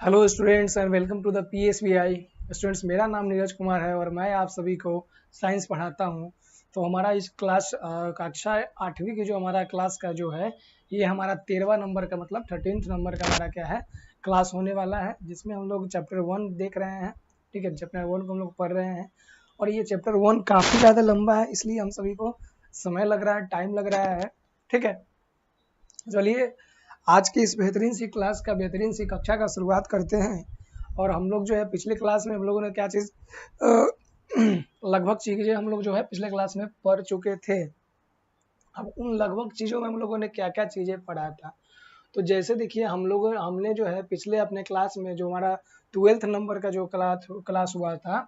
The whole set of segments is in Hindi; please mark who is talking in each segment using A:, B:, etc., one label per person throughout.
A: Hello students and welcome to the PSBI। Students, मेरा नाम नीरज कुमार है और मैं आप सभी को साइंस पढ़ाता हूं। तो हमारा इस कक्षा 8वीं की जो हमारा क्लास का जो है, ये हमारा 13वां नंबर का मतलब 13th नंबर का हमारा क्या है क्लास होने वाला है, जिसमें हम लोग चैप्टर 1 देख रहे हैं। ठीक है, चैप्टर 1 को हम लोग पढ़ रहे हैं और ये चैप्टर 1 काफ़ी ज़्यादा लंबा है, इसलिए हम सभी को समय लग रहा है, टाइम लग रहा है। ठीक है, चलिए आज की इस बेहतरीन सी क्लास का बेहतरीन सी कक्षा का शुरुआत करते हैं। और हम लोग जो है पिछले क्लास में हम लोगों ने क्या चीज़ लगभग चीज़ें हम लोग जो है पिछले क्लास में पढ़ चुके थे। अब उन लगभग चीज़ों में हम लोगों ने क्या क्या चीज़ें पढ़ा था, तो जैसे देखिए हमने जो है पिछले अपने क्लास में जो हमारा 12th नंबर का जो क्लास हुआ था,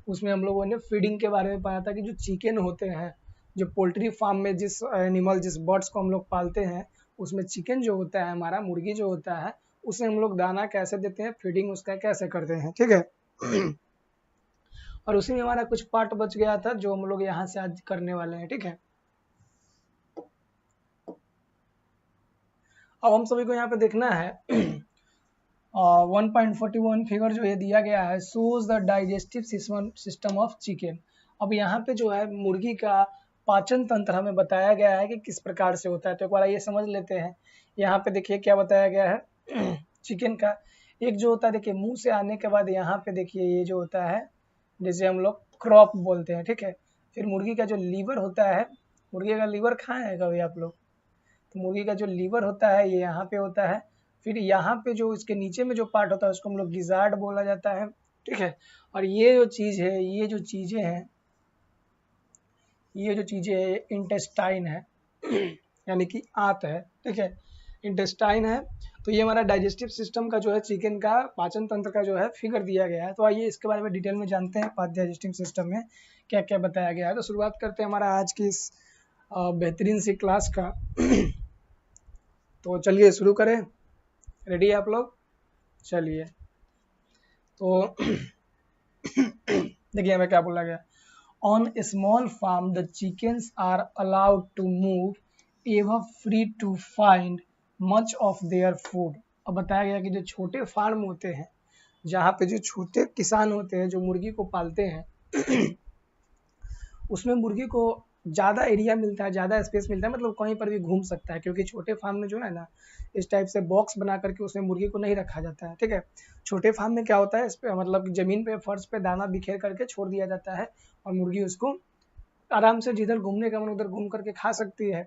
A: उसमें हम लोगों ने फीडिंग के बारे में पढ़ा था कि जो चिकन होते हैं, जो पोल्ट्री फार्म में जिस एनिमल जिस बर्ड्स को हम लोग पालते हैं, उसमें चिकन जो होता है हमारा मुर्गी जो होता है, उसे हम लोग दाना कैसे देते हैं, फीडिंग उसका कैसे करते हैं। ठीक है और उसी में हमारा कुछ पार्ट बच गया था जो हम लोग यहाँ से आज करने वाले हैं। ठीक है, अब हम सभी को यहाँ पे देखना है 1.41 फिगर जो ये दिया गया है, shows the digestive system of chicken. अब यहाँ पे जो है मुर्गी का पाचन तंत्र हमें बताया गया है कि किस प्रकार से होता है। तो एक बार ये समझ लेते हैं। यहाँ पे देखिए क्या बताया गया है चिकन का एक जो होता है, देखिए मुंह से आने के बाद यहाँ पे देखिए ये जो होता है, जिसे हम लोग क्रॉप बोलते हैं। ठीक है, फिर मुर्गी का जो लीवर होता है, मुर्गी का लीवर खाए हैं कभी आप लोग? तो मुर्गी का जो लीवर होता है ये यहाँ पे होता है। फिर यहाँ पे जो इसके नीचे में जो पार्ट होता है उसको हम लोग गिजार्ड बोला जाता है। ठीक है, और ये जो चीज़ है, ये जो चीज़ें है इंटेस्टाइन है यानी कि आंत है। ठीक है, इंटेस्टाइन है। तो ये हमारा डाइजेस्टिव सिस्टम का जो है चिकन का पाचन तंत्र का जो है फिगर दिया गया है। तो आइए इसके बारे में डिटेल में जानते हैं डाइजेस्टिव सिस्टम में क्या क्या बताया गया है। तो शुरुआत करते हैं हमारा आज की इस बेहतरीन सी क्लास का तो चलिए शुरू करें। रेडी है आप लोग? चलिए तो देखिए हमें क्या बोला गया। On a small farm the chickens are allowed to move एवं free to find much of their food. अब बताया गया कि जो छोटे फार्म होते हैं, जहाँ पे जो छोटे किसान होते हैं जो मुर्गी को पालते हैं उसमें मुर्गी को ज़्यादा एरिया मिलता है, ज़्यादा स्पेस मिलता है, मतलब कहीं पर भी घूम सकता है। क्योंकि छोटे फार्म में जो है ना, इस टाइप से बॉक्स बना करके उसमें मुर्गी को नहीं रखा जाता है। ठीक है, छोटे फार्म में क्या होता है, इस पे मतलब ज़मीन पे फर्श पे दाना बिखेर करके छोड़ दिया जाता है और मुर्गी उसको आराम से जिधर घूमने का मन उधर घूम करके खा सकती है।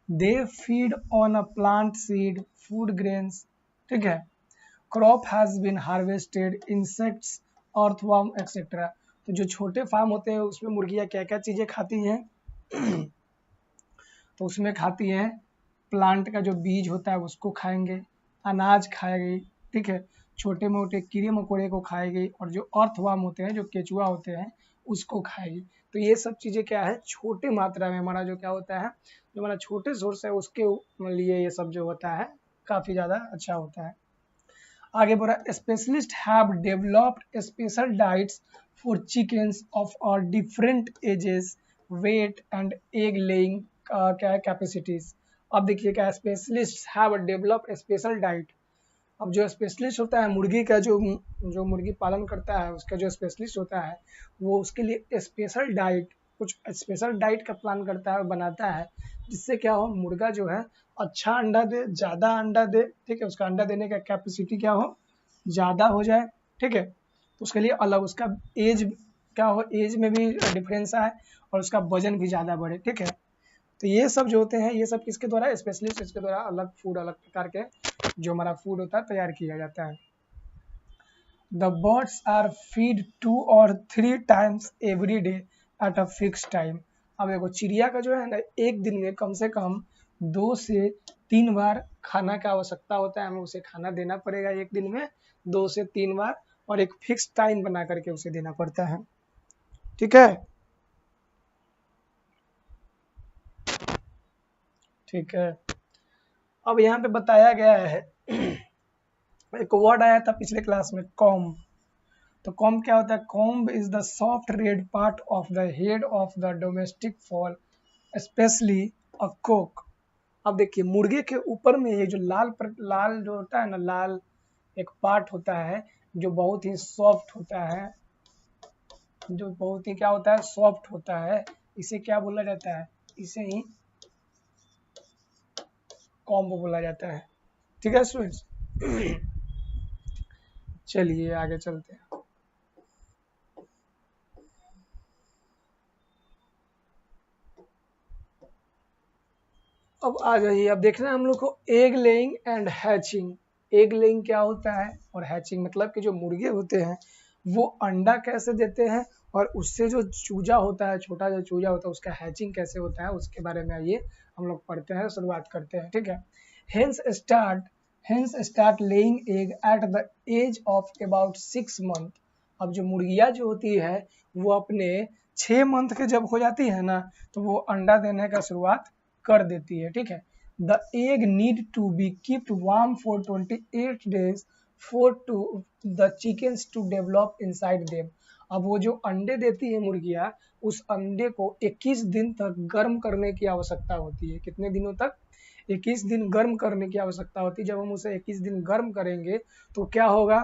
A: They feed on a plant seed food grains. ठीक है, crop has been harvested insects earthworm et cetera. तो जो छोटे फार्म होते हैं उसमें मुर्गियाँ क्या क्या चीज़ें खाती हैं तो उसमें खाती हैं प्लांट का जो बीज होता है उसको खाएंगे, अनाज खाएगी। ठीक है, छोटे मोटे कीड़े मकोड़े को खाएगी और जो अर्थवर्म होते हैं, जो केचुआ होते हैं, उसको खाएगी। तो ये सब चीज़ें क्या है, छोटे मात्रा में हमारा जो क्या होता है, जो हमारा छोटे सोर्स है उसके लिए ये सब जो होता है काफ़ी ज़्यादा अच्छा होता है। आगे बढ़ा, specialist have developed special diets for chickens of और different ages weight and egg laying क्या है कैपेसिटीज। अब देखिए क्या, specialist have developed special diet. अब जो स्पेशलिस्ट होता है मुर्गी का, जो मुर्गी पालन करता है उसका जो स्पेशलिस्ट होता है, वो उसके लिए स्पेशल डाइट, कुछ स्पेशल डाइट का प्लान करता है और बनाता है, जिससे क्या हो, मुर्गा जो है अच्छा अंडा दे, ज़्यादा अंडा दे। ठीक है, उसका अंडा देने का कैपेसिटी क्या हो, ज़्यादा हो जाए। ठीक है, तो उसके लिए अलग उसका एज क्या हो, एज में भी डिफरेंस आए और उसका वजन भी ज़्यादा बढ़े। ठीक है, तो ये सब जो होते हैं, ये सब किसके द्वारा, स्पेशलिस्ट, इसके द्वारा अलग फूड, अलग प्रकार के जो हमारा फूड होता है तैयार किया जाता है। The birds are feed 2 or 3 times every day at a fix time. अब देखो चिड़िया का जो है ना, एक दिन में कम से कम 2 से 3 बार खाना का आवश्यकता होता है, हमें उसे खाना देना पड़ेगा एक दिन में 2 से 3 बार, और एक फिक्स टाइम बना करके उसे देना पड़ता है। ठीक है, ठीक है। अब यहाँ पे बताया गया है एक वर्ड आया था पिछले क्लास में, कॉम्ब। तो कॉम्ब क्या होता है, comb is the soft red part of the head of the domestic fall specially a Coke. अब देखिए मुर्गे के ऊपर में ये जो लाल जो होता है ना, लाल एक पार्ट होता है जो बहुत ही सॉफ्ट होता है, जो बहुत ही क्या होता है, सॉफ्ट होता है। इसे क्या बोला जाता है, इसे ही कॉम्ब बोला जाता है। ठीक है स्टूडेंट्स। चलिए आगे चलते हैं। अब आ जाइए, अब देखना है हम लोग को egg laying and hatching. Egg laying क्या होता है और हैचिंग मतलब कि जो मुर्गे होते हैं वो अंडा कैसे देते हैं, और उससे जो चूजा होता है, छोटा जो चूजा होता है, उसका हैचिंग कैसे होता है, उसके बारे में आइए हम लोग पढ़ते हैं, शुरुआत करते हैं। ठीक है। Hens start hens start laying egg at the age of about 6 month. अब जो मुर्गियाँ जो होती है वो अपने 6 मंथ के जब हो जाती है ना, तो वो अंडा देने का शुरुआत कर देती है। ठीक है। The egg need to be kept warm for 28 days for to the chickens to develop inside them. अब वो जो अंडे देती है मुर्गियाँ, उस अंडे को 21 दिन तक गर्म करने की आवश्यकता होती है। कितने दिनों तक? 21 दिन गर्म करने की आवश्यकता होती है। जब हम उसे 21 दिन गर्म करेंगे तो क्या होगा,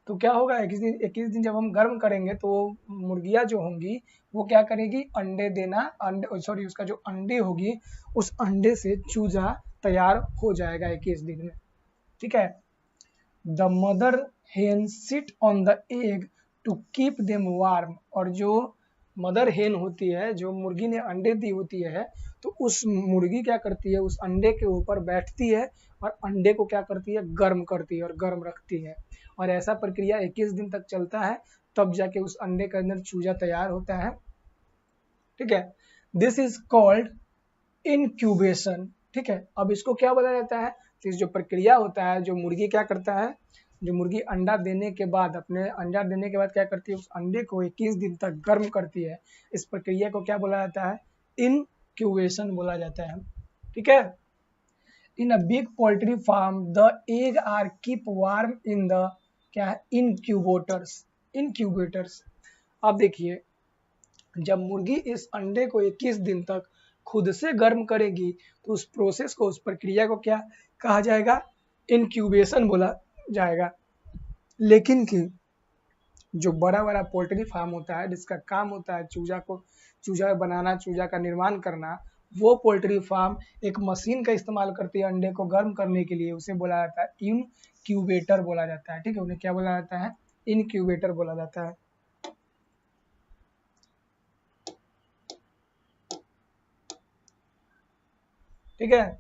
A: 21 दिन जब हम गर्म करेंगे तो मुर्गियाँ जो होंगी वो क्या करेगी, अंडे देना, अंडे सॉरी उसका जो अंडे होगी, उस अंडे से चूजा तैयार हो जाएगा 21 दिन में। ठीक है। The mother hen sit on the egg to keep them warm. और जो मदर हेन होती है, जो मुर्गी ने अंडे दी होती है, तो उस मुर्गी क्या करती है, उस अंडे के ऊपर बैठती है और अंडे को क्या करती है, गर्म करती है और गर्म रखती है। और ऐसा प्रक्रिया 21 दिन तक चलता है, तब जाके उस अंडे के अंदर चूजा तैयार होता है। ठीक है। This is called incubation. ठीक है। अब इसको क्या बोला जाता है, तो इस जो प्रक्रिया होता है, जो मुर्गी क्या करता है, जो मुर्गी अंडा देने के बाद, अपने अंडा देने के बाद क्या करती है, उस अंडे को 21 दिन तक गर्म करती है। इस प्रक्रिया को क्या बोला जाता है, इनक्यूबेशन बोला जाता है। ठीक है। In a big poultry farm the egg are keep warm in the क्या है, इनक्यूबेटर्स। अब देखिए, जब मुर्गी इस अंडे को 21 दिन तक खुद से गर्म करेगी तो उस प्रोसेस को, उस प्रक्रिया को क्या कहा जाएगा, इनक्यूबेशन बोला जाएगा। लेकिन कि जो बड़ा बड़ा पोल्ट्री फार्म होता है, जिसका काम होता है चूजा बनाना, चूजा का निर्माण करना, वो पोल्ट्री फार्म एक मशीन का इस्तेमाल करती है अंडे को गर्म करने के लिए। उसे बोला जाता है इनक्यूबेटर बोला जाता है। ठीक है। उन्हें क्या बोला जाता है, इनक्यूबेटर बोला जाता है। ठीक है।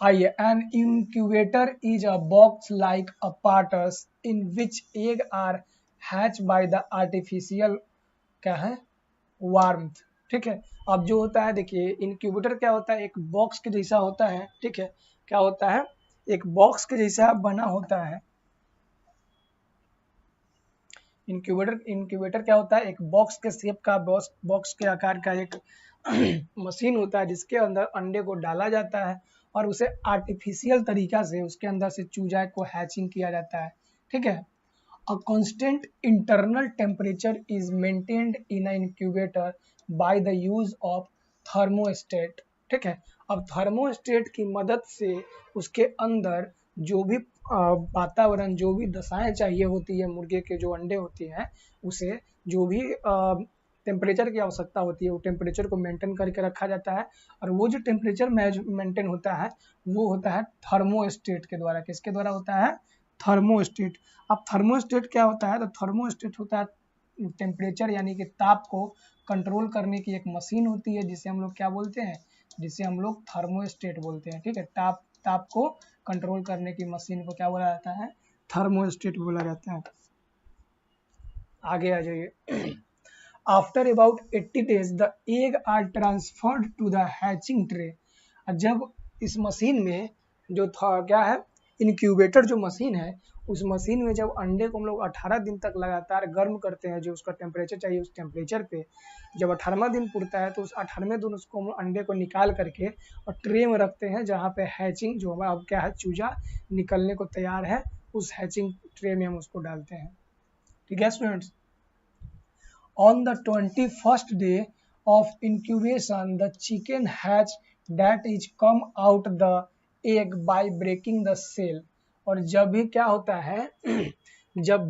A: आइए, N incubator is a box like apparatus in which egg are hatched by the artificial क्या है, वार्मथ। ठीक है। अब जो होता है, देखिए इंक्यूबेटर क्या होता है, एक बॉक्स के जैसा होता है। ठीक है। क्या होता है, एक बॉक्स के जैसा बना होता है। इंक्यूबेटर क्या होता है, एक बॉक्स के शेप का, बॉक्स के आकार का एक मशीन होता है, जिसके अंदर अंडे को डाला जाता है और उसे आर्टिफिशियल तरीका से उसके अंदर से चूजा को हैचिंग किया जाता है। ठीक है। A constant internal temperature is maintained in a incubator by the use of thermostat. ठीक है। अब थर्मोस्टेट की मदद से उसके अंदर जो भी वातावरण, जो भी दशाएं चाहिए होती है मुर्गे के जो अंडे होती हैं, उसे जो भी टेम्परेचर की आवश्यकता होती है, वो टेम्परेचर को मेंटेन करके रखा जाता है। और वो जो टेम्परेचर मेंटेन होता है वो होता है थर्मोस्टेट के द्वारा। किसके द्वारा होता है, थर्मोस्टेट। अब थर्मोस्टेट क्या होता है, तो थर्मोस्टेट होता है टेम्परेचर यानी कि ताप को कंट्रोल करने की एक मशीन होती है, जिसे हम लोग क्या बोलते हैं, जिसे हम लोग थर्मोस्टेट बोलते हैं। ठीक है। ताप को कंट्रोल करने की मशीन को क्या बोला जाता है, थर्मोस्टेट बोला जाता है। आगे आ जाइए। After about 80 days the egg are transferred to the hatching tray. जब इस मशीन में जो था क्या है, इनक्यूबेटर जो मशीन है, उस मशीन में जब अंडे को हम लोग 18 दिन तक लगातार गर्म करते हैं, जो उसका टेम्परेचर चाहिए उस टेम्परेचर पे, जब 18वां दिन पुरता है तो उस 18वें दिन उसको हम अंडे को निकाल करके और ट्रे में रखते हैं, जहाँ पे हैचिंग जो अब क्या है, चूजा निकलने को तैयार है, उस हैचिंग ट्रे में हम उसको डालते हैं। ठीक है students. On the 21st day of incubation, the chicken hatch that is come out the egg by breaking the shell। और जब भी क्या होता है जब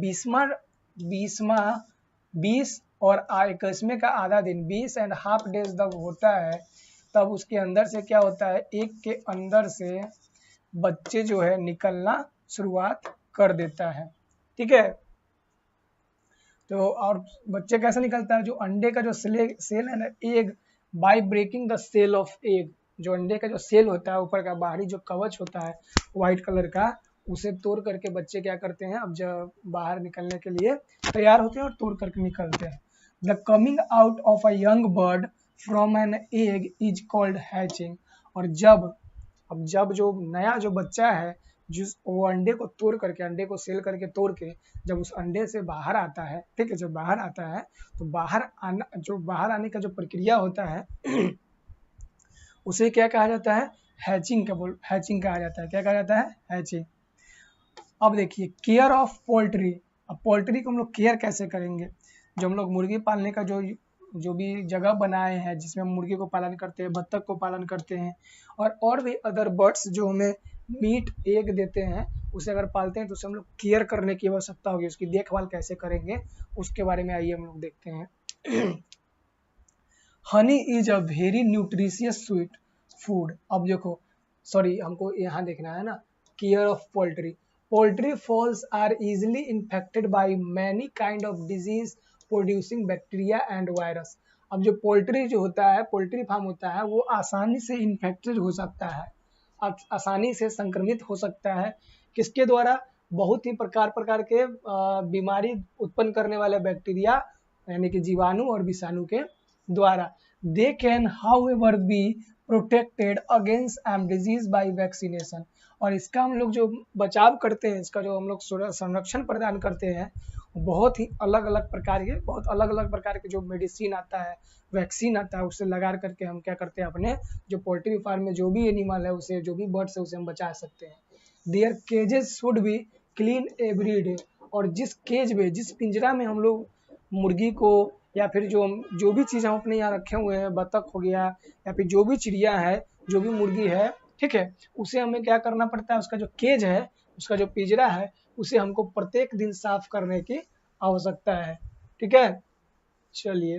A: 20 और 21वें का आधा दिन 20.5 डेज तक होता है, तब उसके अंदर से क्या होता है, एक के अंदर से बच्चे जो है निकलना शुरुआत कर देता है। ठीक है, तो और बच्चे कैसे निकलता है, जो अंडे का जो सेल है ना, egg by breaking the cell of egg, जो अंडे का जो सेल होता है, ऊपर का बाहरी जो कवच होता है व्हाइट कलर का, उसे तोड़ करके बच्चे क्या करते हैं, अब जब बाहर निकलने के लिए तैयार होते हैं और तोड़ करके निकलते हैं। The coming out of a young bird from an egg is called hatching. और जब जो नया जो बच्चा है, जिस वो अंडे को तोड़ करके, अंडे को सेल करके तोड़ के जब उस अंडे से बाहर आता है, ठीक है, जब बाहर आता है तो बाहर आने का जो प्रक्रिया होता है उसे क्या कहा जाता है, हैचिंग कहा जाता है। क्या कहा जाता है, हैचिंग। अब देखिए केयर ऑफ पोल्ट्री। अब पोल्ट्री को हम लोग केयर कैसे करेंगे, जो हम लोग मुर्गी पालने का जो भी जगह बनाए हैं, जिसमें हम मुर्गी को पालन करते हैं, बत्तख को पालन करते हैं, और भी अदर बर्ड्स जो हमें मीट एग देते हैं, उसे अगर पालते हैं तो उसे हम लोग केयर करने की आवश्यकता होगी। उसकी देखभाल कैसे करेंगे उसके बारे में आइए हम लोग देखते हैं। Honey is a very nutritious sweet food. अब देखो, सॉरी हमको यहाँ देखना है ना, care of poultry. Poultry fowls are easily infected by many kind of disease producing bacteria and virus. अब जो पोल्ट्री जो होता है, पोल्ट्री फार्म होता है, वो आसानी से इन्फेक्टेड हो सकता है, आसानी से संक्रमित हो सकता है। किसके द्वारा, बहुत ही प्रकार के बीमारी उत्पन्न करने वाले बैक्टीरिया यानी कि जीवाणु और विषाणु के द्वारा। They can however be protected against them disease by vaccination. और इसका हम लोग जो बचाव करते हैं, इसका जो हम लोग संरक्षण प्रदान करते हैं, बहुत अलग अलग प्रकार के जो मेडिसिन आता है, वैक्सीन आता है, उसे लगा करके हम क्या करते हैं, अपने जो पोल्ट्री फार्म में जो भी एनिमल है, उसे जो भी बर्ड्स है, उसे हम बचा सकते हैं। Their cages should be clean every day. और जिस केज में, जिस पिंजरा में हम लोग मुर्गी को या फिर जो भी चीज़ हम अपने यहाँ रखे हुए हैं, बतख हो गया या फिर जो भी चिड़िया है, जो भी मुर्गी है, ठीक है, उसे हमें क्या करना पड़ता है, उसका जो केज है, उसका जो पिंजरा है, उसे हमको प्रत्येक दिन साफ करने की आवश्यकता है। ठीक है, चलिए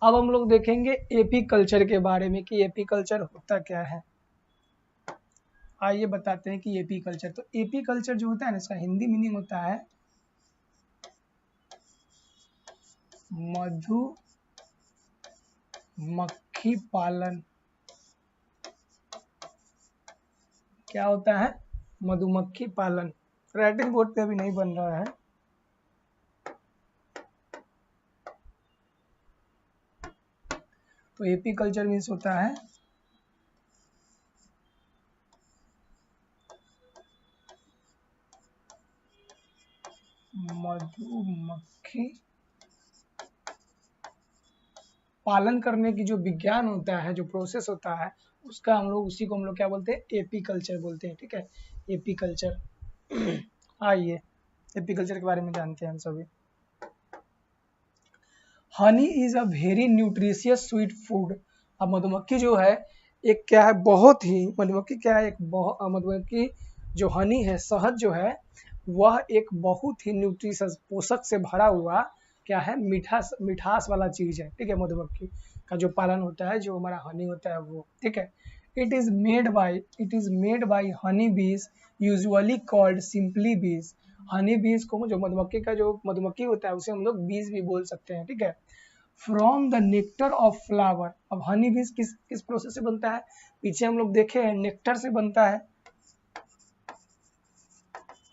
A: अब हम लोग देखेंगे एपी कल्चर के बारे में कि एपी कल्चर होता क्या है। आइए बताते हैं कि एपी कल्चर, तो एपी कल्चर जो होता है ना, इसका हिंदी मीनिंग होता है मधुमक्खी पालन। क्या होता है, मधुमक्खी पालन। राइटिंग बोर्ड पे अभी नहीं बन रहा है। तो एपी कल्चर मीन्स होता है मधुमक्खी पालन करने की जो विज्ञान होता है, जो प्रोसेस होता है, उसका हम लोग, उसी को हम लोग क्या बोलते हैं, एपी कल्चर बोलते हैं। ठीक है, एपी कल्चर। आइए एपी कल्चर के बारे में जानते हैं हम सभी। Honey is a very nutritious sweet food. अब मधुमक्खी जो है एक क्या है, बहुत ही, मधुमक्खी क्या है, मधुमक्खी जो हनी है, शहद जो है, वह एक बहुत ही न्यूट्रिशियस, पोषक से भरा हुआ क्या है, मिठास वाला चीज है। ठीक है, मधुमक्खी का जो पालन होता है, जो हमारा हनी होता है वो। ठीक है, it is made by Honey बीज यूजुअली कॉल्ड सिंपली बीज। हनी बीज को, जो मधुमक्खी का जो मधुमक्खी होता है, उसे हम लोग बीज भी बोल सकते हैं। ठीक है, from the nectar of flower. अब हनी बीज किस प्रोसेस से बनता है, पीछे हम लोग देखे हैं, नेक्टर से बनता है।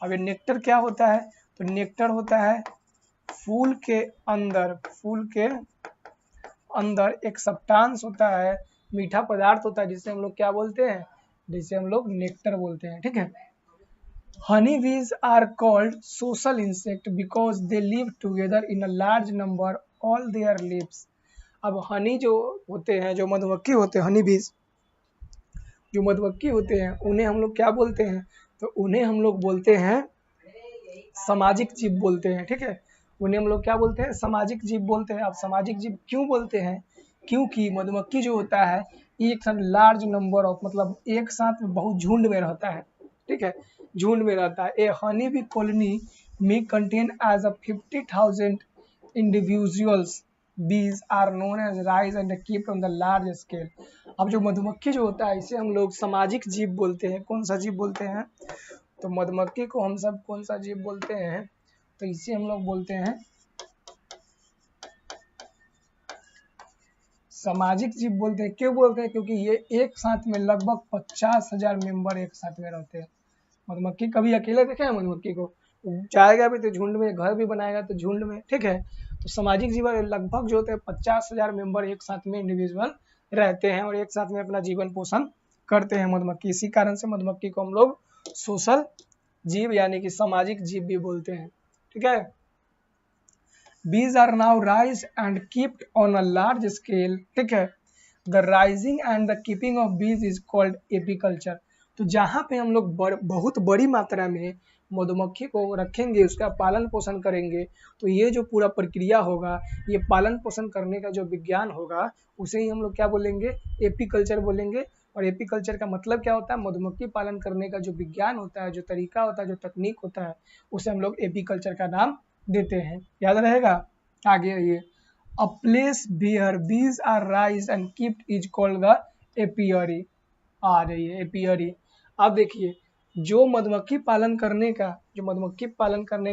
A: अब ये नेक्टर क्या होता है, तो नेक्टर होता है फूल के अंदर एक सब्सटेंस होता है, मीठा पदार्थ होता है, जिसे हम लोग क्या बोलते हैं, जिसे हम लोग नेक्टर बोलते हैं। ठीक है, honey bees are called social insect because they live together in a large number all their lives. अब हनी जो होते हैं, जो मधुमक्खी होते हैं, हनी बीज जो मधुमक्खी होते हैं, उन्हें हम लोग क्या बोलते हैं, तो उन्हें हम लोग बोलते हैं सामाजिक जीव बोलते हैं। ठीक है, उन्हें हम लोग क्या बोलते हैं, सामाजिक जीव बोलते हैं। अब सामाजिक जीव क्यों बोलते हैं, क्योंकि मधुमक्खी जो होता है एक साथ लार्ज नंबर ऑफ, मतलब एक साथ बहुत झुंड में रहता है। ठीक है, झुंड में रहता है। ए हनी बी कॉलोनी में contain as a 50,000 individuals bees are known as rise and kept on the large scale. अब जो मधुमक्खी जो होता है इसे हम लोग सामाजिक जीव बोलते हैं। कौन सा जीव बोलते हैं? तो मधुमक्खी को हम सब कौन सा जीव बोलते हैं? तो इसे हम लोग बोलते हैं सामाजिक जीव बोलते हैं। क्यों बोलते हैं? क्योंकि ये एक साथ में लगभग 50,000 मेंबर एक साथ में रहते हैं। मधुमक्खी कभी अकेले देखे हैं मधुमक्खी को? जाएगा भी तो झुंड में, घर भी बनाएगा तो झुंड में, ठीक है। तो सामाजिक जीव लगभग जो होते हैं 50,000 मेंबर एक साथ में इंडिविजुअल रहते हैं और एक साथ में अपना जीवन पोषण करते हैं मधुमक्खी। इसी कारण से मधुमक्खी को हम लोग सोशल जीव यानी कि सामाजिक जीव भी बोलते हैं, ठीक है। Bees are now raised and kept on a large scale, ठीक है। The raising and the keeping of bees is called apiculture। तो जहाँ पे हम लोग बहुत बड़ी मात्रा में मधुमक्खी को रखेंगे, उसका पालन पोषण करेंगे, तो ये जो पूरा प्रक्रिया होगा, ये पालन पोषण करने का जो विज्ञान होगा, उसे ही हम लोग क्या बोलेंगे? एपीकल्चर बोलेंगे। और एपीकल्चर का मतलब क्या होता है? मधुमक्खी पालन करने का जो विज्ञान होता है, जो तरीका होता है, जो तकनीक होता है, उसे हम लोग एपीकल्चर का नाम देते हैं। याद रहेगा? आगे ये a place where bees are raised and keeped is called the apiary. आ रही है एपियरी। अब देखिए, जो मधुमक्खी पालन करने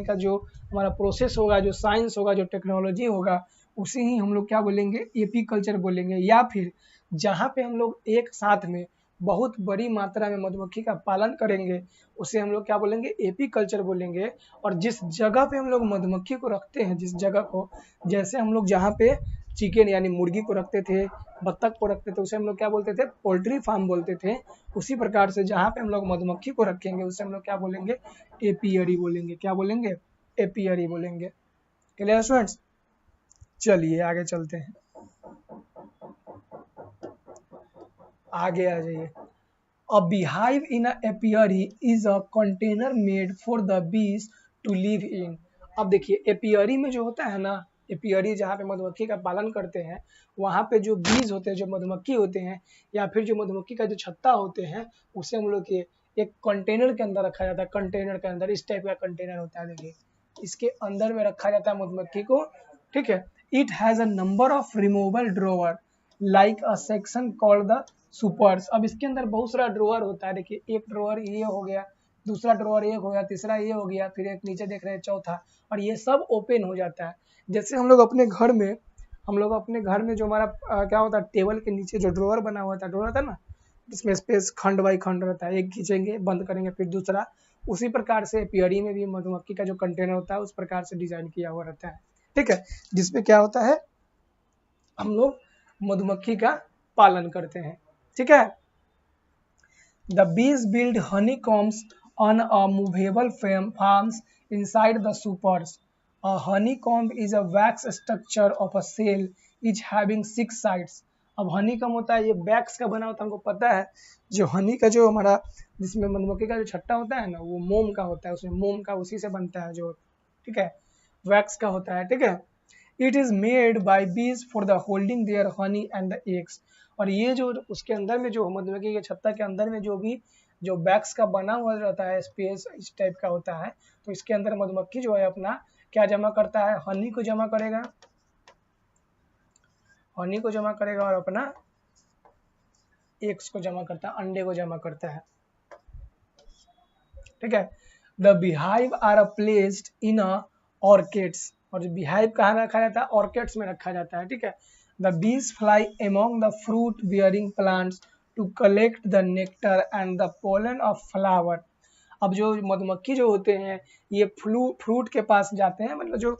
A: का जो हमारा प्रोसेस होगा, जो साइंस होगा, जो टेक्नोलॉजी होगा, उसे ही हम लोग क्या बोलेंगे? एपीकल्चर बोलेंगे। या फिर जहाँ पे हम लोग एक साथ में बहुत बड़ी मात्रा में मधुमक्खी का पालन करेंगे, उसे हम लोग क्या बोलेंगे? एपीकल्चर बोलेंगे। और जिस जगह पे हम लोग मधुमक्खी को रखते हैं, जिस जगह को, जैसे हम लोग जहाँ पे चिकन यानी मुर्गी को रखते थे, बत्तख को रखते थे, उसे हम लोग क्या बोलते थे? पोल्ट्री फार्म बोलते थे। उसी प्रकार से जहाँ पे हम लोग मधुमक्खी को रखेंगे, उसे हम लोग क्या बोलेंगे? एपियरी बोलेंगे। क्या बोलेंगे? एपियरी बोलेंगे। Clear students? चलिए आगे चलते हैं, आगे आ जाइए। A beehive in a apiary is a container made for the bees to live in। अब देखिए, एपियरी में जो होता है ना, एपियरी जहाँ पे मधुमक्खी का पालन करते हैं, वहाँ पे जो बीज होते हैं, जो मधुमक्खी होते हैं, या फिर जो मधुमक्खी का जो छत्ता होते हैं, उसे हम लोग के एक कंटेनर के अंदर रखा जाता है। कंटेनर के अंदर इस टाइप का कंटेनर होता है, देखिए, इसके अंदर में रखा जाता है मधुमक्खी को, ठीक है। It has a number of removable drawer like a section called the supers. अब इसके अंदर बहुत सारा ड्रॉअर होता है। देखिए, एक ड्रॉअर ये हो गया, दूसरा ड्रॉअर एक हो गया, तीसरा ये हो गया, फिर एक नीचे देख रहे हैं चौथा, और ये सब ओपन हो जाता है। जैसे हम लोग अपने घर में जो हमारा क्या होता है, टेबल के नीचे जो ड्रॉअर बना हुआ था, ड्रॉअर था ना, जिसमें स्पेस खंड बाई खंड रहता है, एक खींचेंगे, बंद करेंगे, फिर दूसरा। उसी प्रकार से एपियरी में भी मधुमक्खी का जो कंटेनर होता है, उस प्रकार से डिजाइन किया हुआ रहता है, ठीक है, जिसमें क्या होता है, हम लोग मधुमक्खी का पालन करते हैं, ठीक है। The bees build honeycombs on a movable farms inside the supers. A honeycomb is a wax structure of a cell each having 6 sides। अब honeycomb होता है, ये wax का बना होता है, हमको पता है। जो honey का जो हमारा, जिसमें मधुमक्खी का जो छत्ता होता है ना, वो मोम का होता है, उसमें मोम का उसी से बनता है जो, ठीक है, wax का होता है, ठीक है। It is made by bees for the holding their honey and the eggs। और ये जो उसके अंदर में जो मधुमक्खी के छत्ता के अंदर में जो भी जो बैग्स का बना हुआ रहता है, स्पेस इस टाइप का होता है, तो इसके अंदर मधुमक्खी जो है अपना क्या जमा करता है? हनी को जमा करेगा, हनी को जमा करेगा और अपना एग्स को जमा करता है, अंडे को जमा करता है, ठीक है। The beehive are placed in orchids. और जो beehive कहाँ रखा जाता है? ऑर्किड्स में रखा जाता है, ठीक है। The bees fly among the fruit-bearing plants to collect the nectar and the pollen of flower। अब जो मधुमक्खी जो होते हैं, ये फ्रूट के पास जाते हैं, मतलब जो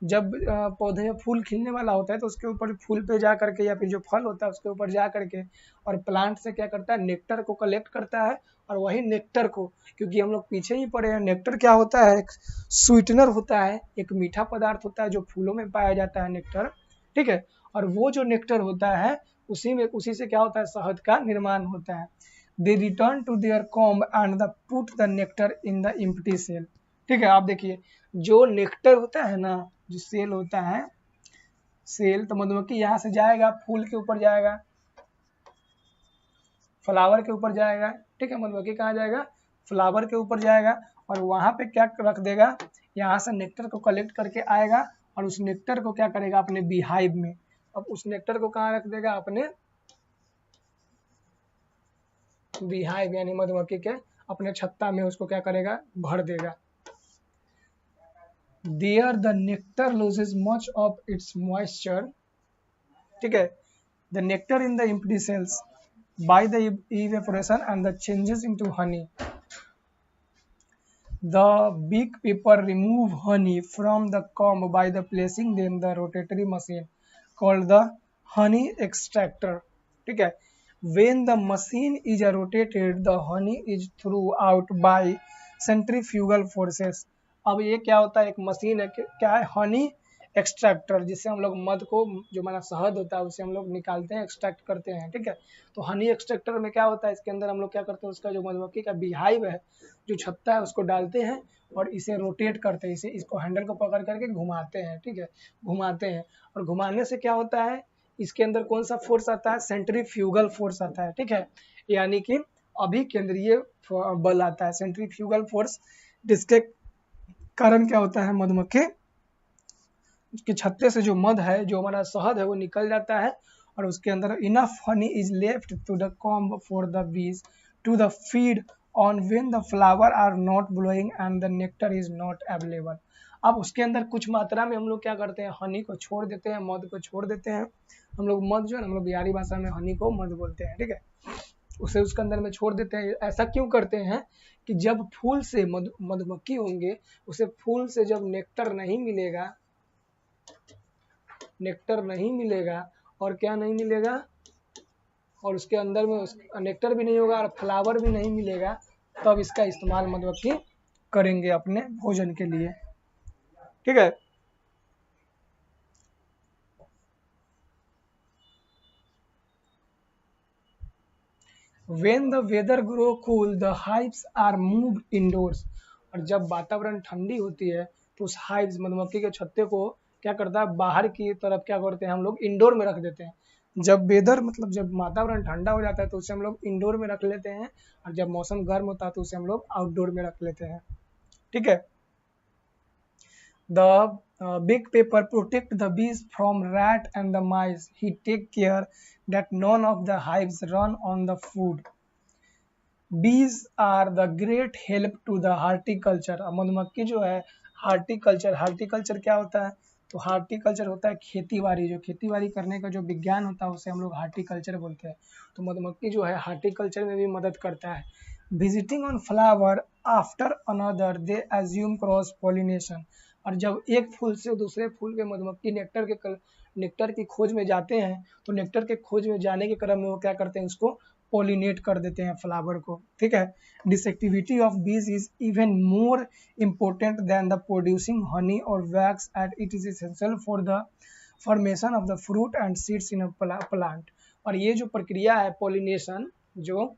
A: जब पौधे में फूल खिलने वाला होता है, तो उसके ऊपर फूल पे जा करके, या फिर जो फल होता है उसके ऊपर जा करके, और प्लांट से क्या करता है? नेक्टर को कलेक्ट करता है। और वही नेक्टर को, क्योंकि हम लोग पीछे ही पड़े हैं, नेक्टर क्या होता है? एक स्वीटनर होता है, एक मीठा पदार्थ होता है जो फूलों में पाया जाता है, नेक्टर, ठीक है। और वो जो नेक्टर होता है, उसी से क्या होता है? शहद का निर्माण होता है। They return to their comb and the put the nectar in the empty cell, ठीक है। आप देखिए, जो नेक्टर होता है ना, जो सेल होता है, सेल, तो मधुमक्खी यहाँ से जाएगा, फूल के ऊपर जाएगा, फ्लावर के ऊपर जाएगा, ठीक है। मधुमक्खी कहाँ जाएगा? फ्लावर के ऊपर जाएगा और वहां पे क्या रख देगा, यहाँ से नेक्टर को कलेक्ट करके आएगा और उस नेक्टर को क्या करेगा अपने बीहाइव में। अब उस नेक्टर को कहाँ रख देगा, अपने बीहाइव यानी मधुमक्खी के अपने छत्ता में उसको क्या करेगा, भर देगा। There the nectar loses much of its moisture, ठीक है, the nectar in the empty cells by the evaporation and the changes into honey. The big paper remove honey from the comb by the placing them the rotatory machine called the honey extractor, ठीक है। When the machine is rotated, the honey is thrown out by centrifugal forces. अब ये क्या होता है, एक मशीन है, क्या है, हनी एक्सट्रैक्टर, जिससे हम लोग मध को, जो हमारा शहद होता है उसे हम लोग निकालते हैं, एक्सट्रैक्ट करते हैं, ठीक है। तो हनी एक्सट्रैक्टर में क्या होता है, इसके अंदर हम लोग क्या करते हैं, उसका जो मधुमक्खी का बीहाइव है, जो छत्ता है, उसको डालते हैं और इसे रोटेट करते हैं, इसको हैंडल को पकड़ करके घुमाते हैं, ठीक है, घुमाते हैं। और घुमाने से क्या होता है, इसके अंदर कौन सा फोर्स आता है, सेंट्रीफ्यूगल फोर्स आता है, ठीक है, यानी कि अभिकेंद्रीय बल आता है, सेंट्रीफ्यूगल फोर्स, जिसके कारण क्या होता है, मधुमक्खी के छत्ते से जो मध है, जो हमारा शहद है, वो निकल जाता है और उसके अंदर enough honey is left to the comb for the bees to the feed on when the flower are not blowing and the nectar is not available. अब उसके अंदर कुछ मात्रा में हम लोग क्या करते हैं, हनी को छोड़ देते हैं, मध को छोड़ देते हैं। हम लोग मध जो है, हम लोग बिहारी भाषा में हनी को मध बोलते हैं, ठीक है, उसे उसके अंदर में छोड़ देते हैं। ऐसा क्यों करते हैं कि जब फूल से मधुमक्खी होंगे, उसे फूल से जब नेक्टर नहीं मिलेगा, नेक्टर नहीं मिलेगा और क्या नहीं मिलेगा, और उसके अंदर में नेक्टर भी नहीं होगा और फ्लावर भी नहीं मिलेगा, तब इसका इस्तेमाल मधुमक्खी करेंगे अपने भोजन के लिए, ठीक है। When the weather grow cool, the hives are moved indoors. और जब वातावरण ठंडी होती है तो उस हाइव्स मधुमक्खी के छत्ते को क्या करता है, बाहर की तरफ क्या करते हैं, हम लोग इंडोर में रख देते हैं। जब वेदर मतलब जब वातावरण ठंडा हो जाता है तो उसे हम लोग इंडोर में रख लेते हैं, और जब मौसम गर्म होता है तो उसे हम लोग आउटडोर में रख लेते हैं, ठीक है। The big paper protect the bees from rat and the mice. He take care that none of the hives run on the food. Bees are the great help to the horticulture. मधुमक्खी जो है हार्टिकल्चर क्या होता है, तो हार्टिकल्चर होता है खेतीबाड़ी, जो खेतीबाड़ी करने का जो विज्ञान होता है उसे हम लोग हार्टिकल्चर बोलते हैं। तो मधुमक्खी जो है हार्टिकल्चर में भी मदद करता है। Visiting on flower after another they assume cross pollination. और जब एक फूल से दूसरे फूल पे मधुमक्खी नेक्टर की खोज में जाते हैं, तो नेक्टर के खोज में जाने के क्रम में वो क्या करते हैं, उसको पॉलिनेट कर देते हैं फ्लावर को, ठीक है। This activity of bees is even more important than the producing honey और wax at it is essential for the formation of the fruit and seeds in a plant. और ये जो प्रक्रिया है पॉलिनेशन, जो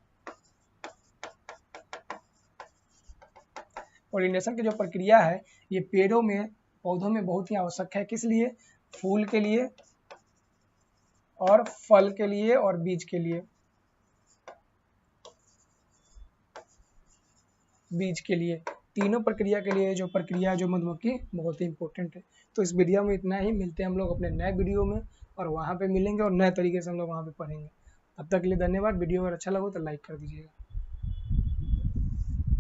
A: पॉलिनेशन की जो प्रक्रिया है, ये पेड़ों में, पौधों में बहुत ही आवश्यक है। किस लिए, फूल के लिए और फल के लिए और बीज के लिए, बीज के लिए, तीनों प्रक्रिया के लिए जो प्रक्रिया जो मधुमक्खी बहुत ही इंपॉर्टेंट है। तो इस वीडियो में इतना ही, मिलते हैं हम लोग अपने नए वीडियो में, और वहाँ पे मिलेंगे और नए तरीके से हम लोग वहाँ पे पढ़ेंगे। तब तक के लिए धन्यवाद। वीडियो अगर अच्छा लगा तो लाइक कर दीजिएगा।